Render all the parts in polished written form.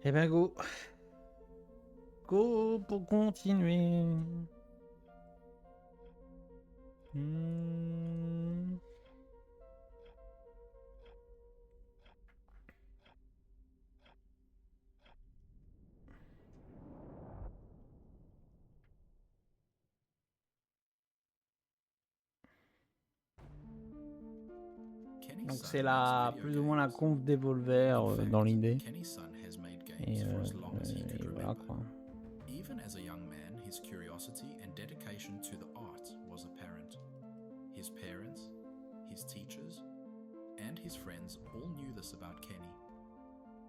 Eh ben go. Go pour continuer. Donc c'est la plus ou moins la conf Devolver dans l'idée. Et voilà quoi. Even as a young man, his curiosity and dedication to the art was apparent. His parents, his teachers, and his friends all knew this about Kenny.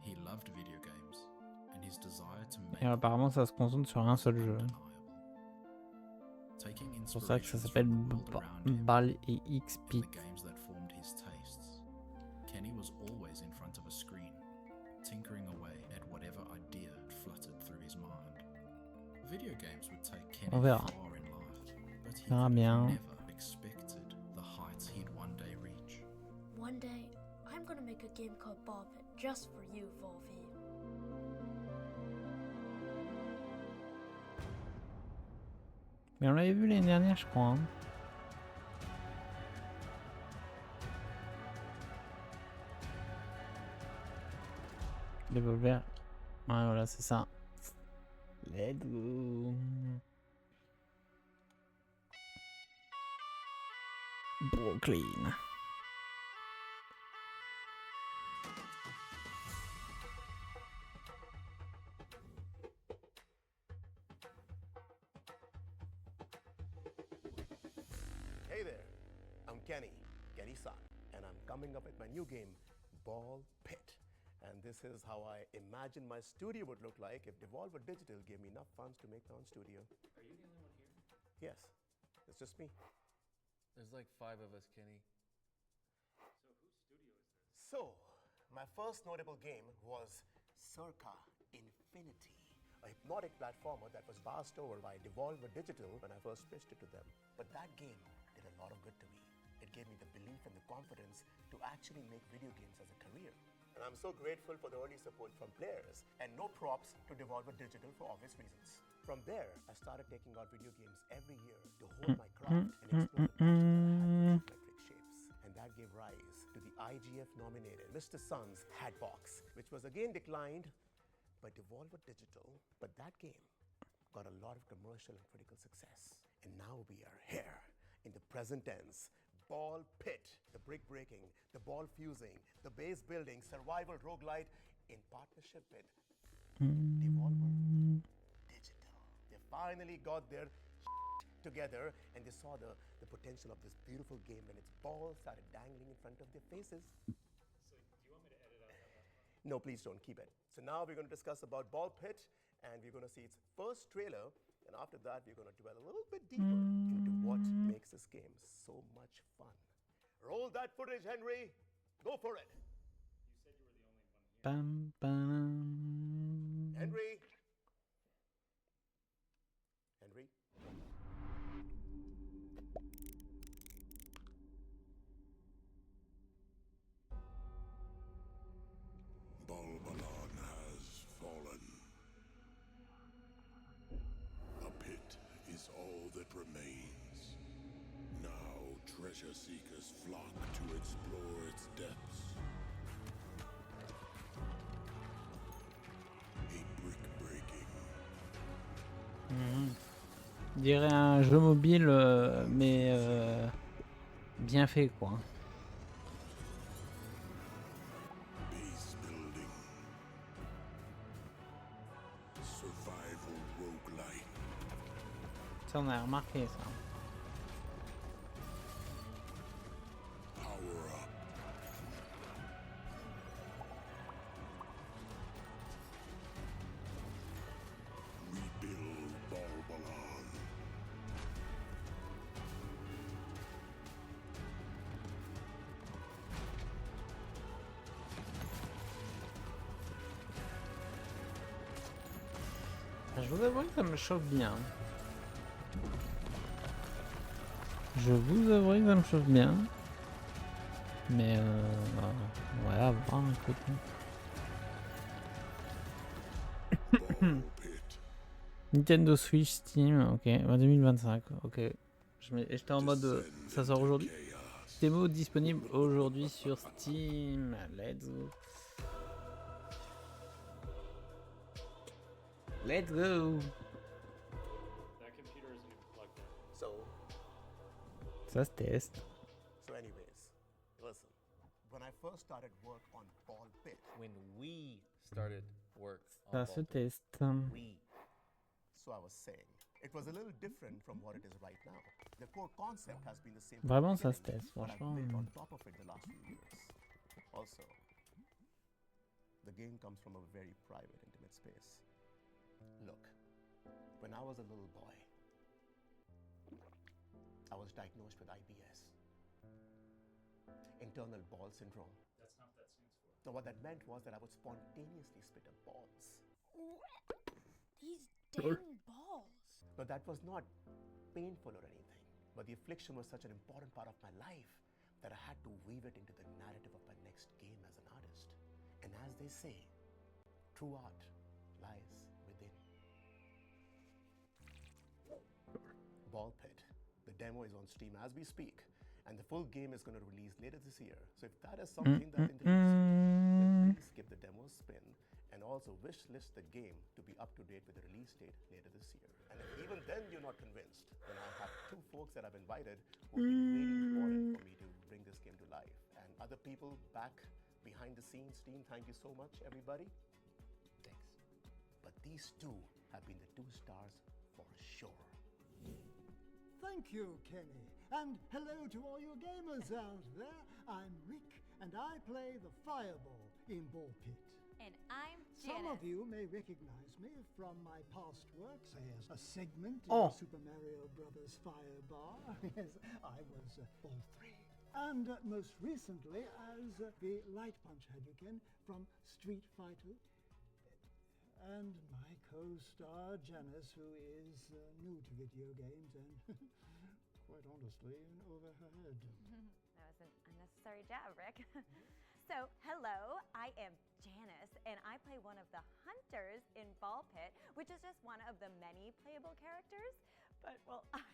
He loved video games, and his desire to make Et apparemment ça se concentre sur un seul jeu. C'est pour ça que ça s'appelle BALL et XP. Kenny was always in front of a screen, tinkering away at whatever idea fluttered through his mind. Video games would take Kenny On verra. far in life, but he Ah, bien. never expected the heights he'd one day reach. One day, I'm gonna make a game called Ball Pit just for you, Volvi. Mais on l'avait vu l'année dernière, je crois. Hein. Devolver. Ouais, voilà, c'est ça. Let's go. Brooklyn. Hey there, I'm Kenny-san, and I'm coming up with my new game, Ball Pit. And this is how I imagine my studio would look like if Devolver Digital gave me enough funds to make my own studio. Are you the only one here? Yes, it's just me. There's like 5 of us, Kenny. So whose studio is this? So, my first notable game was Circa Infinity, a hypnotic platformer that was passed over by Devolver Digital when I first pitched it to them. But that game did a lot of good to me. It gave me the belief and the confidence to actually make video games as a career. And I'm so grateful for the early support from players, and no props to Devolver Digital for obvious reasons. From there, I started taking out video games every year to hone my craft and explore the passion that I had for geometric shapes. And that gave rise to the IGF-nominated Mr. Sun's Hatbox, which was again declined by Devolver Digital. But that game got a lot of commercial and critical success. And now we are here in the present tense. Ball Pit, the brick breaking, the ball fusing, the base building, survival roguelite in partnership with Devolver Digital. They finally got their together and they saw the potential of this beautiful game when its balls started dangling in front of their faces. So do you want me to edit out that last part? No, please don't, keep it. So now we're going to discuss about Ball Pit, and we're going to see its first trailer, and after that we're going to dwell a little bit deeper into what makes this game so much fun. Roll that footage, Henry. Go for it. You said you were the only one here. Bam, bam. Henry. Henry. Ball has fallen. A pit is all that remains. Now treasure seekers flock to explore its depths. A brick breaking. Je dirais un jeu mobile, mais bien fait quoi. Base building. Survival roguelite. Ça on a remarqué ça. Power up. Rebuild Ball. Je vous avoue que ça me chauffe bien. Je vous avouerai que ça me chauffe bien. Mais ouais, à voir, écoute. Pit. Nintendo Switch, Steam, ok, 2025, ok. J'étais en mode, ça sort aujourd'hui. Démo disponible aujourd'hui sur Steam. Let's go. Let's go. That computer isn't even plugged in. Ça se teste. So anyways, listen. When I first started work on Ball Pit, When we started work on Ça Ball se Pit. teste. so I was saying, it was a little different from what it is right now. The core concept has been the same. Vraiment, from ça the se beginning, teste, but I've franchement. built on top of it the last few years. Also, the game comes from a very private, intimate space. Look, when I was a little boy, I was diagnosed with IBS, internal ball syndrome. That's not what that stands for. Now, what that meant was that I would spontaneously spit up balls. These dang balls. But that was not painful or anything. But the affliction was such an important part of my life that I had to weave it into the narrative of my next game as an artist. And as they say, true art lies within. Ball Pit. The demo is on Steam as we speak, and the full game is going to release later this year. So if that is something that interests you, then please give the demo a spin, and also wish list the game to be up to date with the release date later this year. And if even then you're not convinced, then I have two folks that I've invited who have been waiting for it for me to bring this game to life. And other people back behind the scenes team, thank you so much, everybody. Thanks. But these two have been the 2 stars for sure. Thank you, Kenny. And hello to all you gamers out there. I'm Rick, and I play the Fireball in Ball Pit. And I'm Some of Janice. you may recognize me from my past work, say as a segment Oh. in Super Mario Bros. Firebar. Yes, I was Ball 3. And most recently as the Light Punch Hadouken from Street Fighter. And my co-star Janice, who is new to video games and quite honestly in over her head. That was an unnecessary jab, Rick. So, hello, I am Janice, and I play one of the hunters in Ball Pit, which is just one of the many playable characters. But, well, I'm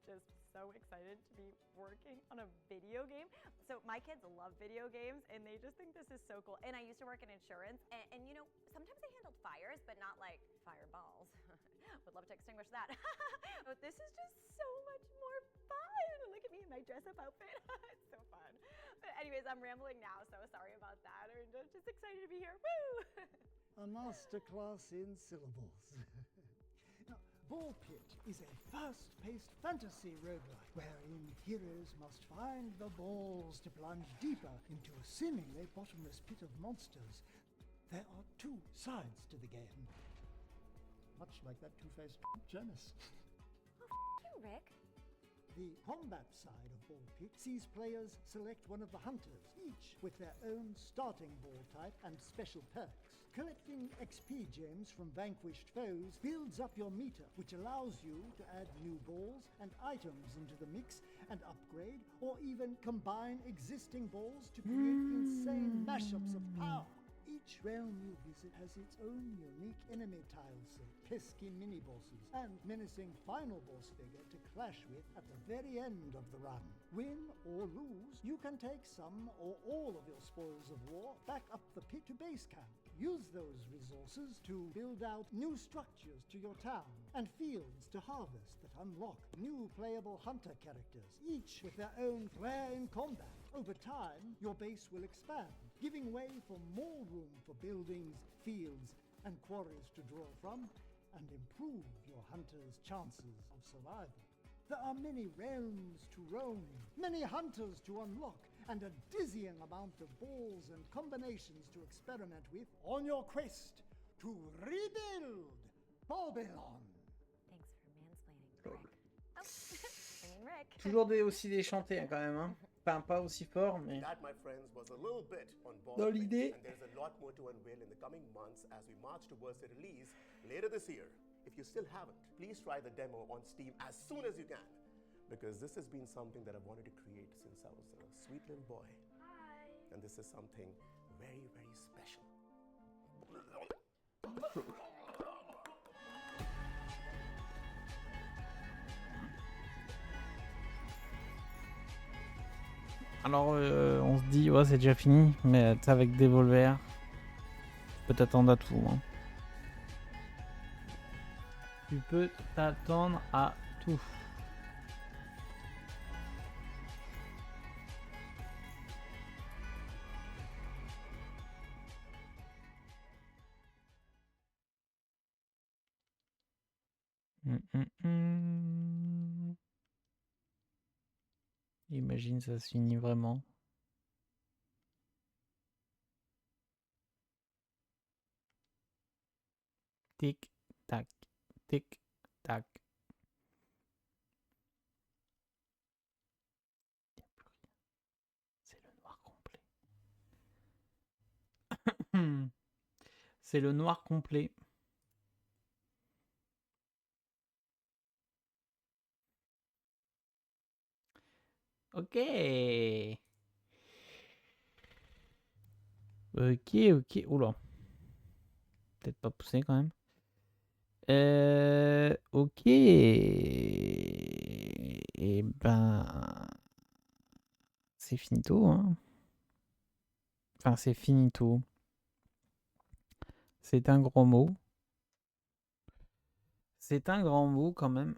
just so excited to be working on a video game. So, my kids love video games, and they just think this is so cool. And I used to work in insurance, and you know, sometimes I handled fires, but not like fireballs. Would love to extinguish that. But this is just so much more fun. Look at me in my dress-up outfit. It's so fun. But anyways, I'm rambling now, so sorry about that. I'm just excited to be here. Woo! A masterclass in syllables. Now, Ball Pit is a fast-paced fantasy roguelike wherein heroes must find the balls to plunge deeper into a seemingly bottomless pit of monsters. There are 2 sides to the game. Much like that two-faced Janice. Oh, you, Rick. The combat side of Ball Pit sees players select one of the hunters, each with their own starting ball type and special perks. Collecting XP gems from vanquished foes builds up your meter, which allows you to add new balls and items into the mix and upgrade or even combine existing balls to create insane mashups of power. Each realm you visit has its own unique enemy tile set, pesky mini-bosses, and menacing final boss figure to clash with at the very end of the run. Win or lose, you can take some or all of your spoils of war back up the pit to base camp. Use those resources to build out new structures to your town and fields to harvest that unlock new playable hunter characters, each with their own flair in combat. Over time, your base will expand, giving way for more room for buildings, fields, and quarries to draw from, and improve your hunters' chances of survival. There are many realms to roam, many hunters to unlock, and a dizzying amount of balls and combinations to experiment with on your quest to rebuild Babylon. Thanks for mansplaining, Rick. Oh, I mean Rick. Toujours aussi déchanté hein, quand même. Hein. Enfin, pas aussi fort, mais. That, my friends, was a little bit on Ball Dans Pit, l'idée. and there's a lot more to unveil in the coming months as we march towards the release later this year. If you still haven't, please try the demo on Steam as soon as you can, because this has been something that I've wanted to create since I was a sweet little boy. Hi. And this is something very, very special. Alors, on se dit, ouais, c'est déjà fini, mais tu sais, avec Devolver, tu peux t'attendre à tout. Hein. Tu peux t'attendre à tout. Imagine, ça se finit vraiment. Tic, tac, tic, tac. C'est le noir complet. C'est le noir complet. Ok. Ok. Oula. Peut-être pas poussé quand même. Ok. Et ben. C'est finito, hein. Enfin, c'est finito. C'est un gros mot. C'est un grand mot quand même.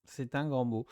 C'est un grand mot.